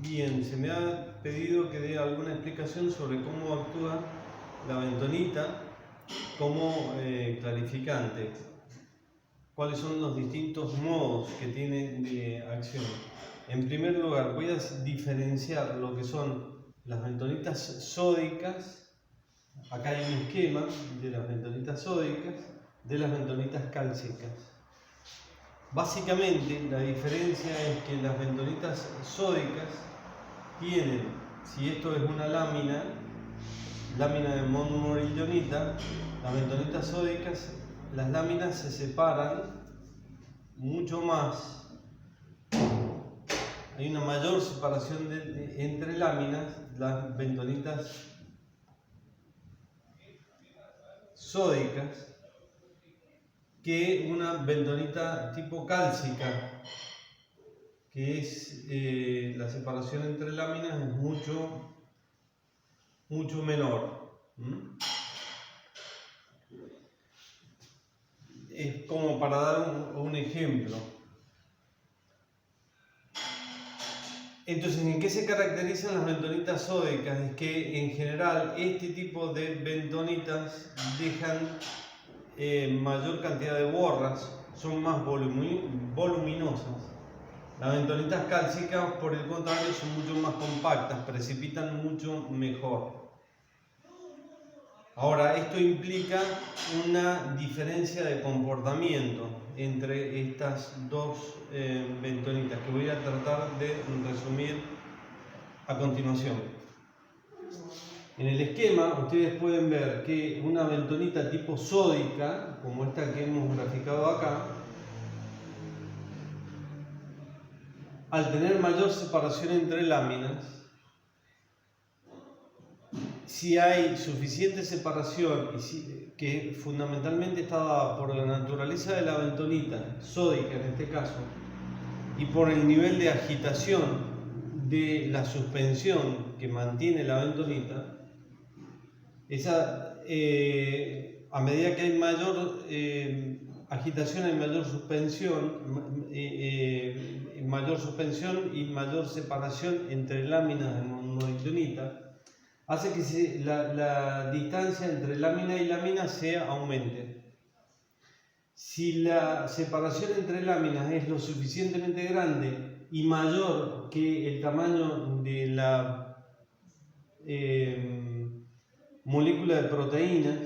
Bien, se me ha pedido que dé alguna explicación sobre cómo actúa la bentonita como clarificante. ¿Cuáles son los distintos modos que tiene de acción? En primer lugar, voy a diferenciar lo que son las bentonitas sódicas. Acá hay un esquema de las bentonitas sódicas, de las bentonitas cálcicas. Básicamente, la diferencia es que las bentonitas sódicas tienen, si esto es una lámina de montmorillonita, las bentonitas sódicas, las láminas se separan mucho más. Hay una mayor separación entre láminas, las bentonitas sódicas, que una bentonita tipo cálcica, que es la separación entre láminas es mucho menor. Es como para dar un ejemplo. Entonces, ¿en qué se caracterizan las bentonitas sódicas? Es que en general este tipo de bentonitas dejan mayor cantidad de borras, son más voluminosas. Las bentonitas cálcicas, por el contrario, son mucho más compactas, precipitan mucho mejor. Ahora, esto implica una diferencia de comportamiento entre estas dos bentonitas que voy a tratar de resumir a continuación. En el esquema ustedes pueden ver que una bentonita tipo sódica, como esta que hemos graficado acá, al tener mayor separación entre láminas, si hay suficiente separación, que fundamentalmente está dada por la naturaleza de la bentonita sódica en este caso, y por el nivel de agitación de la suspensión que mantiene la bentonita, a medida que hay mayor agitación, hay mayor suspensión y mayor separación entre láminas de montmorillonita, hace que la distancia entre lámina y lámina se aumente. Si la separación entre láminas es lo suficientemente grande y mayor que el tamaño de la molécula de proteínas,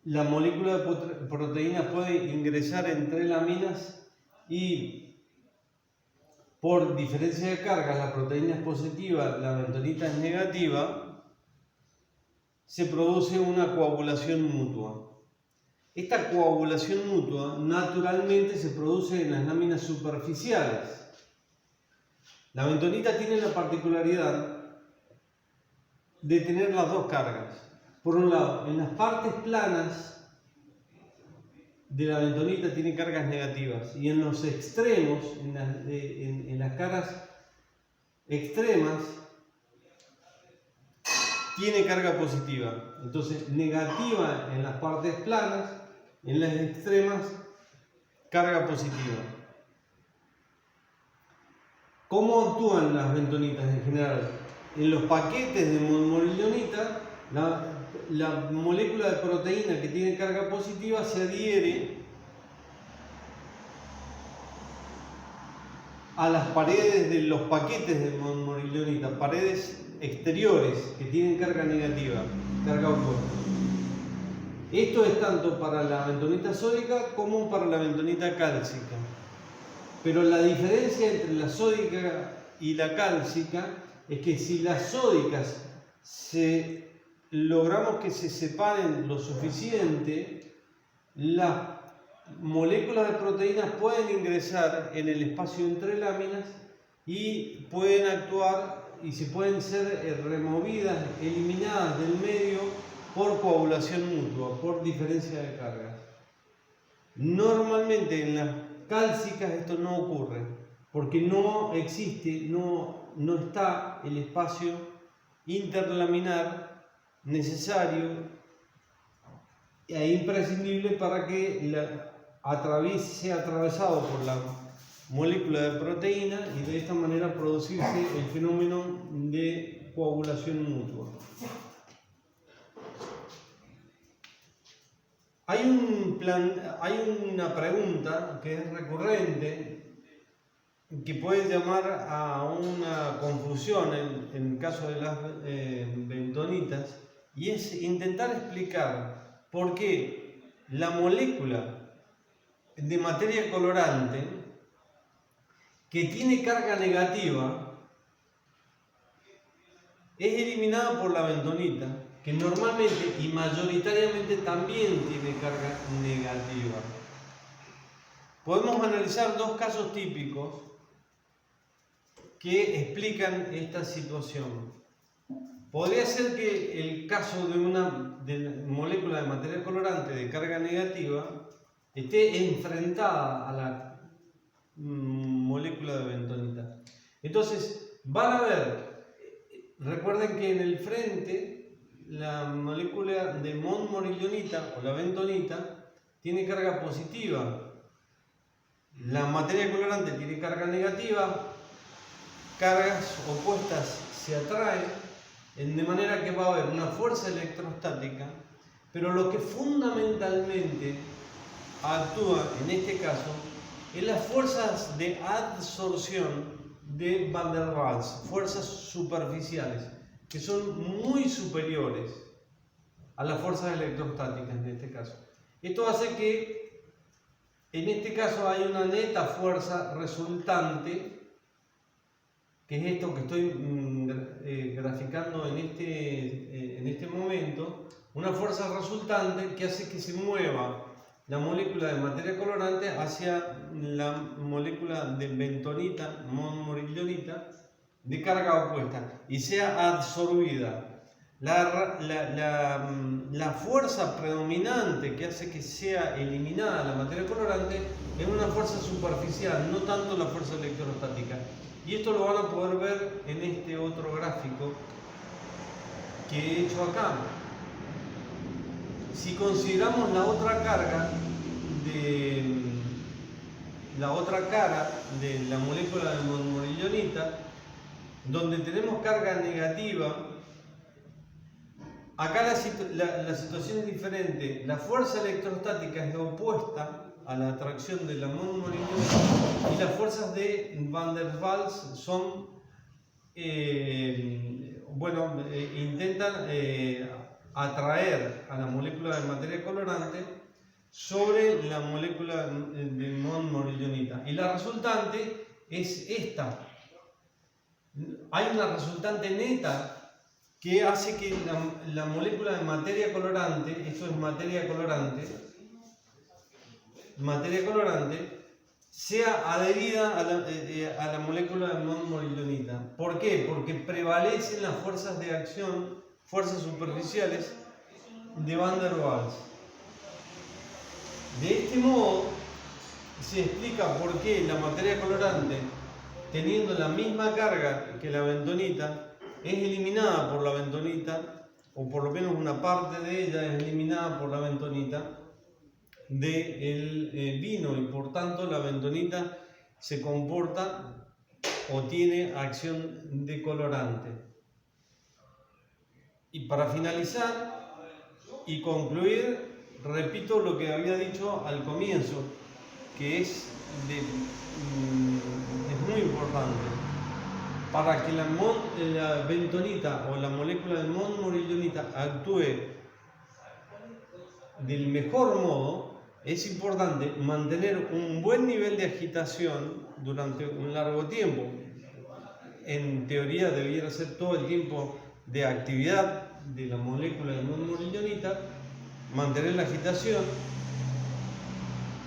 la molécula de proteínas puede ingresar entre láminas y por diferencia de cargas, la proteína es positiva, la bentonita es negativa, se produce una coagulación mutua. Esta coagulación mutua naturalmente se produce en las láminas superficiales. La bentonita tiene la particularidad de tener las dos cargas. Por un lado, en las partes planas de la bentonita tiene cargas negativas y en los extremos, en las caras extremas, tiene carga positiva. Entonces, negativa en las partes planas, en las extremas, carga positiva. ¿Cómo actúan las bentonitas en general? En los paquetes de montmorillonita, la molécula de proteína que tiene carga positiva se adhiere a las paredes de los paquetes de montmorillonita, paredes exteriores que tienen carga negativa, carga opuesta. Esto es tanto para la bentonita sódica como para la bentonita cálcica. Pero la diferencia entre la sódica y la cálcica es que si las sódicas logramos que se separen lo suficiente, las moléculas de proteínas pueden ingresar en el espacio entre láminas y pueden actuar y se pueden ser removidas, eliminadas del medio por coagulación mutua, por diferencia de cargas. Normalmente en las cálcicas esto no ocurre, porque no existe, no está el espacio interlaminar necesario e imprescindible para que sea atravesado por molécula de proteína y de esta manera producirse el fenómeno de coagulación mutua. Hay una pregunta que es recurrente que puede llamar a una confusión en el caso de las bentonitas, y es intentar explicar por qué la molécula de materia colorante que tiene carga negativa es eliminada por la bentonita, que normalmente y mayoritariamente también tiene carga negativa. Podemos analizar dos casos típicos que explican esta situación. Podría ser que el caso de una molécula de materia colorante de carga negativa esté enfrentada a la molécula de bentonita. Entonces, van a ver, recuerden que en el frente la molécula de montmorillonita o la bentonita tiene carga positiva. La materia colorante tiene carga negativa, cargas opuestas se atraen, de manera que va a haber una fuerza electrostática, pero lo que fundamentalmente actúa en este caso es las fuerzas de adsorción de Van der Waals, fuerzas superficiales, que son muy superiores a las fuerzas electrostáticas en este caso. Esto hace que en este caso hay una neta fuerza resultante, que es esto que estoy graficando en este momento, una fuerza resultante que hace que se mueva la molécula de materia colorante hacia la molécula de bentonita, montmorillonita, de carga opuesta, y sea absorbida. La fuerza predominante que hace que sea eliminada la materia colorante es una fuerza superficial, no tanto la fuerza electrostática. Y esto lo van a poder ver en este otro gráfico que he hecho acá. Si consideramos la otra cara de la molécula de montmorillonita, donde tenemos carga negativa, acá la situación es diferente. La fuerza electrostática es opuesta a la atracción de la montmorillonita y las fuerzas de Van der Waals son, intentan atraer a la molécula de materia colorante sobre la molécula de montmorillonita. Y la resultante es esta. Hay una resultante neta que hace que la molécula de materia colorante, esto es materia colorante, sea adherida a la molécula de montmorillonita. ¿Por qué? Porque prevalecen las fuerzas de acción, fuerzas superficiales de Van der Waals. De este modo se explica por qué la materia colorante, teniendo la misma carga que la bentonita, es eliminada por la bentonita, o por lo menos una parte de ella es eliminada por la bentonita del vino, y por tanto la bentonita se comporta o tiene acción de colorante. Y para finalizar y concluir, repito lo que había dicho al comienzo, que es muy importante. Para que la bentonita o la molécula de montmorillonita actúe del mejor modo, es importante mantener un buen nivel de agitación durante un largo tiempo. En teoría debiera ser todo el tiempo de actividad de la molécula de montmorillonita, mantener la agitación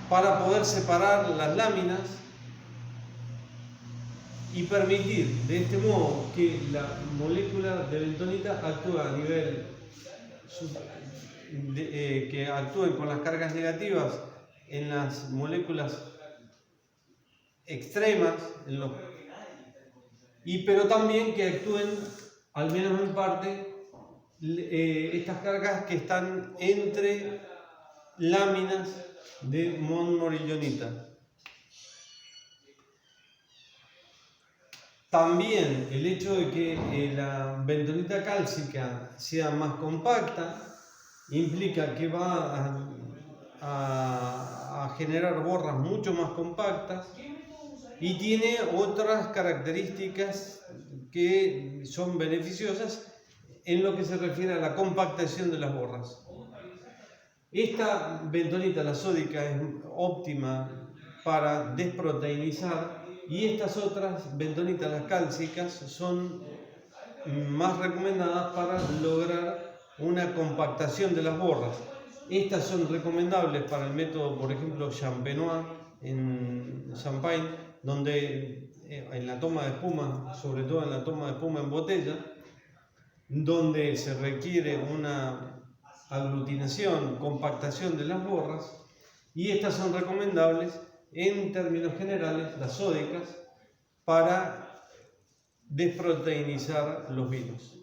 para poder separar las láminas y permitir de este modo que la molécula de bentonita actúe a nivel que actúen con las cargas negativas en las moléculas extremas, pero también que actúen, al menos en parte, estas cargas que están entre láminas de montmorillonita. También el hecho de que la bentonita cálcica sea más compacta implica que va a generar borras mucho más compactas y tiene otras características que son beneficiosas en lo que se refiere a la compactación de las borras. Esta bentonita, la sódica, es óptima para desproteinizar y estas otras bentonitas, las cálcicas, son más recomendadas para lograr una compactación de las borras. Estas son recomendables para el método, por ejemplo, Champenois en Champagne, donde en la toma de espuma, sobre todo en la toma de espuma en botella, donde se requiere una aglutinación, compactación de las borras, y estas son recomendables en términos generales, las sódicas, para desproteinizar los vinos.